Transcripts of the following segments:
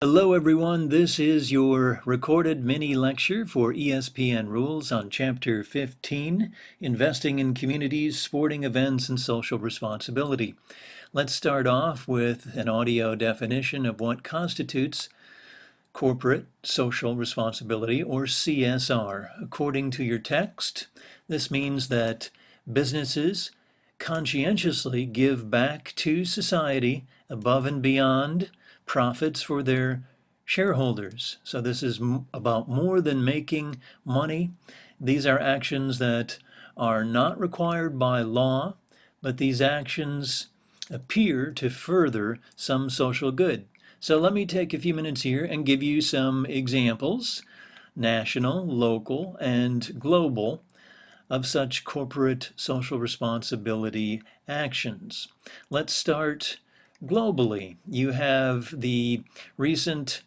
Hello everyone, this is your recorded mini lecture for ESPN Rules on Chapter 15, Investing in Communities, Sporting Events, and Social Responsibility. Let's start off with an audio definition of what constitutes corporate social responsibility, or CSR. According to your text, this means that businesses conscientiously give back to society above and beyond profits for their shareholders. So this is about more than making money. These are actions that are not required by law, but these actions appear to further some social good. So let me take a few minutes here and give you some examples, national, local, and global, of such corporate social responsibility actions. Let's start globally. You have the recent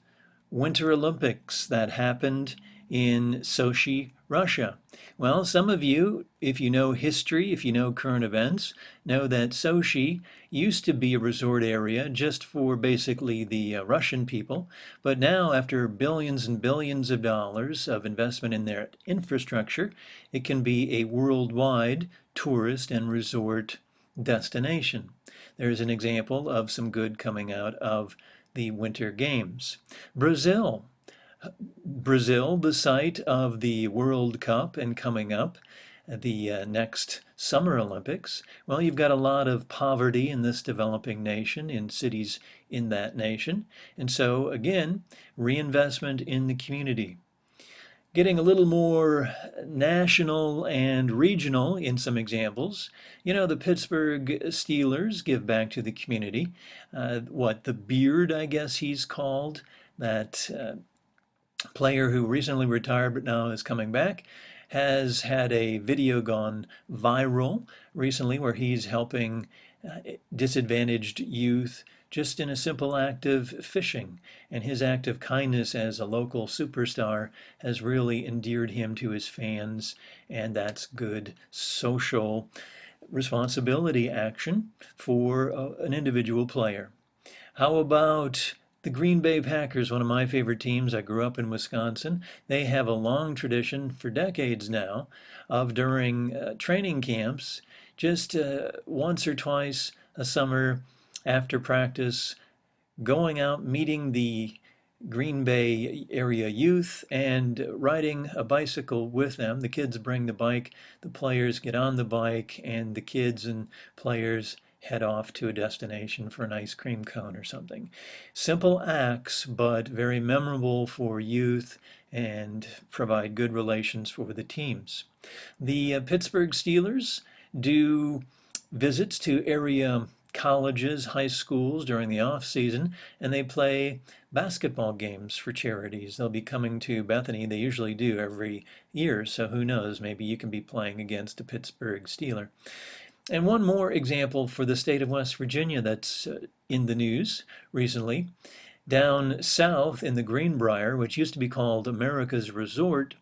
Winter Olympics that happened in Sochi, Russia. Well, some of you, if you know history, if you know current events, know that Sochi used to be a resort area just for basically the Russian people, but now after billions and billions of dollars of investment in their infrastructure, it can be a worldwide tourist and resort destination. There's an example of some good coming out of the Winter Games. Brazil, the site of the World Cup and coming up the next Summer Olympics. Well, you've got a lot of poverty in this developing nation, in cities in that nation. And so, again, reinvestment in the community. Getting a little more national and regional in some examples. You know, the Pittsburgh Steelers give back to the community. The Beard, I guess he's called, that player who recently retired but now is coming back, has had a video gone viral recently where he's helping disadvantaged youth just in a simple act of fishing. And his act of kindness as a local superstar has really endeared him to his fans, and that's good social responsibility action for an individual player. How about the Green Bay Packers, one of my favorite teams? I grew up in Wisconsin. They have a long tradition for decades now of during training camps, just once or twice a summer after practice, going out, meeting the Green Bay area youth and riding a bicycle with them. The kids bring the bike, the players get on the bike, and the kids and players head off to a destination for an ice cream cone or something. Simple acts, but very memorable for youth and provide good relations for the teams. The Pittsburgh Steelers do visits to area colleges, high schools during the off season, and they play basketball games for charities. They'll be coming to Bethany. They usually do every year, so who knows, maybe you can be playing against a Pittsburgh Steeler. And one more example for the state of West Virginia that's in the news recently. Down south in the Greenbrier, which used to be called America's Resort,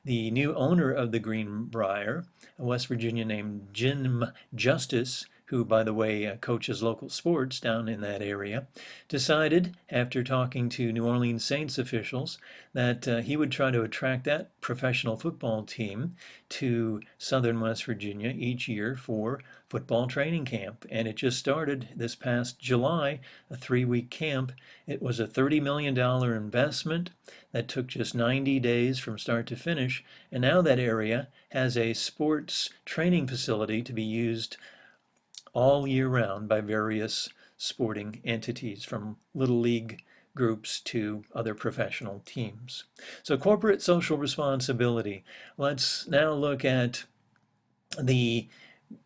the new owner of the Greenbrier, a West Virginia named Jim Justice, who, by the way, coaches local sports down in that area, decided, after talking to New Orleans Saints officials, that he would try to attract that professional football team to southern West Virginia each year for football training camp. And it just started this past July, a 3-week camp. It was a $30 million investment that took just 90 days from start to finish. And now that area has a sports training facility to be used all year round by various sporting entities, from Little League groups to other professional teams. So corporate social responsibility. Let's now look at the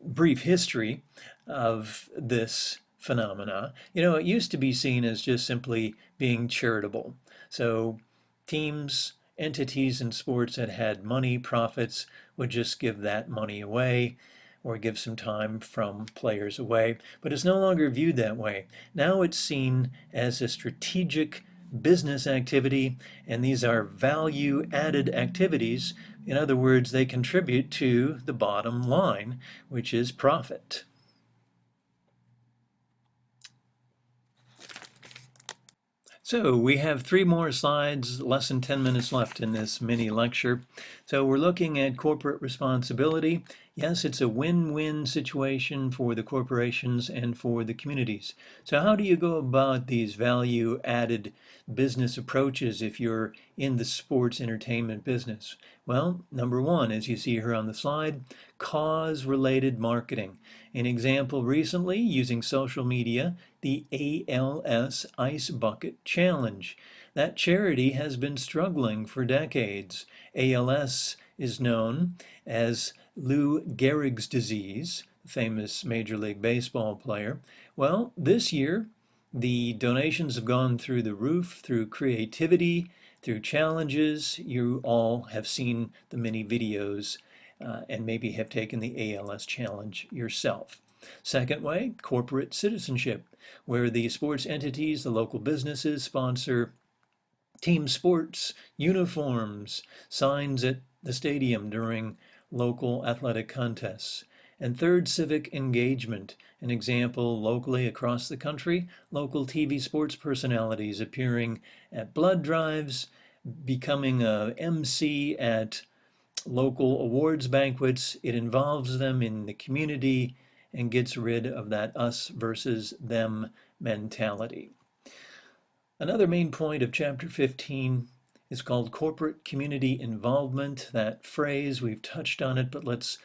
brief history of this phenomena. You know, it used to be seen as just simply being charitable. So teams, entities in sports that had money, profits, would just give that money away or give some time from players away, but it's no longer viewed that way. Now it's seen as a strategic business activity, and these are value-added activities. In other words, they contribute to the bottom line, which is profit. So we have 3 more slides, less than 10 minutes left in this mini lecture. So we're looking at corporate responsibility. Yes, it's a win-win situation for the corporations and for the communities. So how do you go about these value-added business approaches if you're in the sports entertainment business? Well, number one, as you see here on the slide, cause-related marketing. An example recently, using social media, the ALS Ice Bucket Challenge. That charity has been struggling for decades. ALS is known as Lou Gehrig's disease, famous Major League Baseball player. Well, this year, the donations have gone through the roof through creativity, through challenges. You all have seen the many videos and maybe have taken the ALS challenge yourself. Second way, corporate citizenship, where the sports entities, the local businesses sponsor team sports, uniforms, signs at the stadium during local athletic contests. And third, civic engagement. An example locally across the country, local TV sports personalities appearing at blood drives, becoming a MC at local awards banquets. It involves them in the community and gets rid of that us versus them mentality. Another main point of chapter 15 is called corporate community involvement. That phrase, we've touched on it, but let's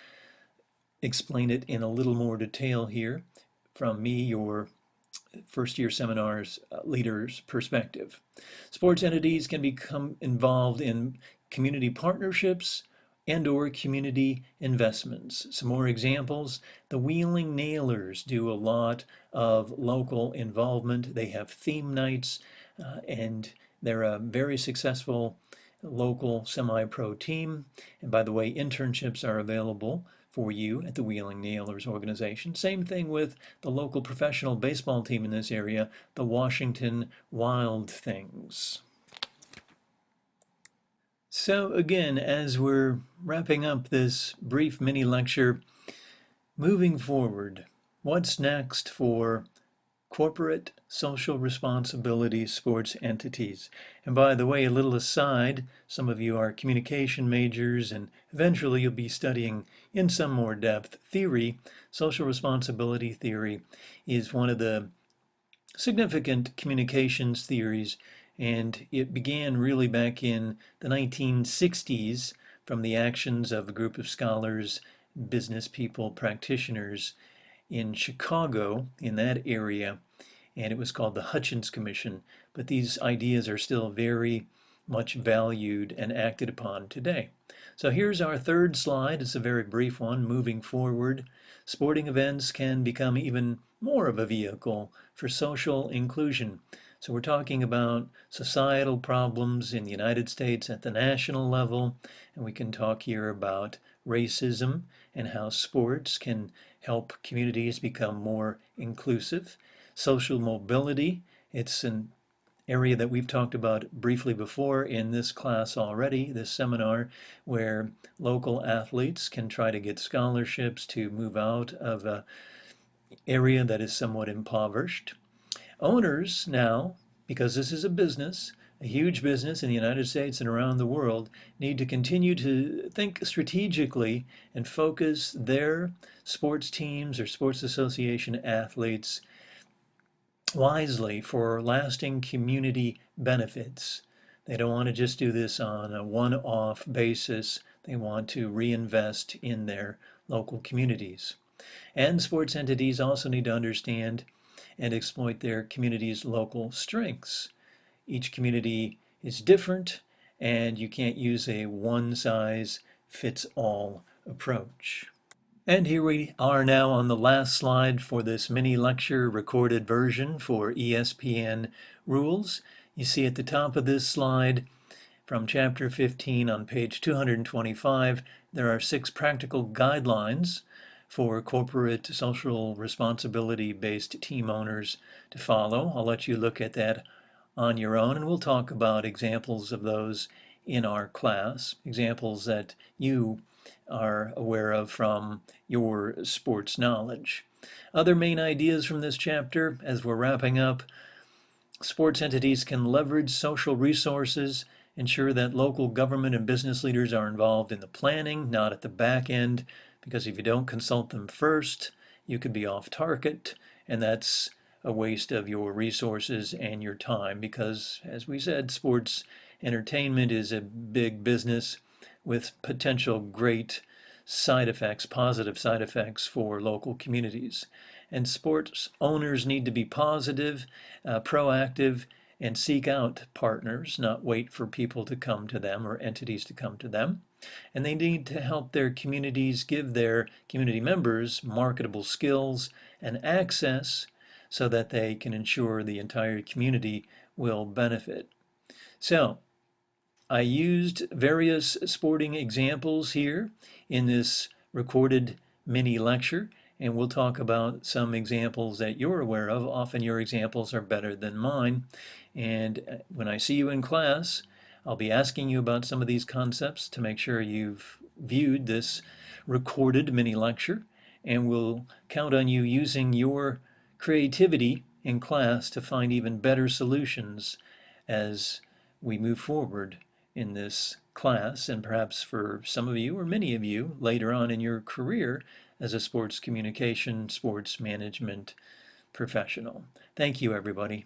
explain it in a little more detail here from me, your first year seminars leader's perspective. Sports entities can become involved in community partnerships and or community investments. Some more examples, the Wheeling Nailers do a lot of local involvement. They have theme nights and they're a very successful local semi-pro team. And by the way, internships are available for you at the Wheeling Nailers organization. Same thing with the local professional baseball team in this area, the Washington Wild Things. So again, as we're wrapping up this brief mini lecture, moving forward, what's next for corporate social responsibility sports entities? And by the way, a little aside, some of you are communication majors and eventually you'll be studying in some more depth theory. Social responsibility theory is one of the significant communications theories, and it began really back in the 1960s from the actions of a group of scholars, business people, practitioners in Chicago, in that area, and it was called the Hutchins Commission. But these ideas are still very much valued and acted upon today. So here's our third slide. It's a very brief one. Moving forward, sporting events can become even more of a vehicle for social inclusion. So we're talking about societal problems in the United States at the national level, and we can talk here about racism and how sports can help communities become more inclusive. Social mobility, it's an area that we've talked about briefly before in this class already, this seminar, where local athletes can try to get scholarships to move out of an area that is somewhat impoverished. Owners now, because this is a huge business in the United States and around the world, need to continue to think strategically and focus their sports teams or sports association athletes wisely for lasting community benefits. They don't want to just do this on a one-off basis. They want to reinvest in their local communities. And sports entities also need to understand and exploit their community's local strengths. Each community is different, and you can't use a one-size-fits-all approach. And here we are now on the last slide for this mini lecture recorded version for ESPN rules. You see at the top of this slide from chapter 15 on page 225, there are 6 practical guidelines for corporate social responsibility based team owners to follow. I'll let you look at that on your own, and we'll talk about examples of those in our class, examples that you are aware of from your sports knowledge. Other main ideas from this chapter as we're wrapping up: Sports entities can leverage social resources, ensure that local government and business leaders are involved in the planning, not at the back end, because if you don't consult them first, you could be off target, and that's a waste of your resources and your time because, as we said, sports entertainment is a big business with potential great side effects, positive side effects for local communities. And sports owners need to be positive, proactive, and seek out partners, not wait for people to come to them or entities to come to them. And they need to help their communities give their community members marketable skills and access so that they can ensure the entire community will benefit. So, I used various sporting examples here in this recorded mini lecture, and we'll talk about some examples that you're aware of. Often your examples are better than mine. And when I see you in class, I'll be asking you about some of these concepts to make sure you've viewed this recorded mini lecture, and we'll count on you using your creativity in class to find even better solutions as we move forward in this class, and perhaps for some of you or many of you later on in your career as a sports communication, sports management professional. Thank you, everybody.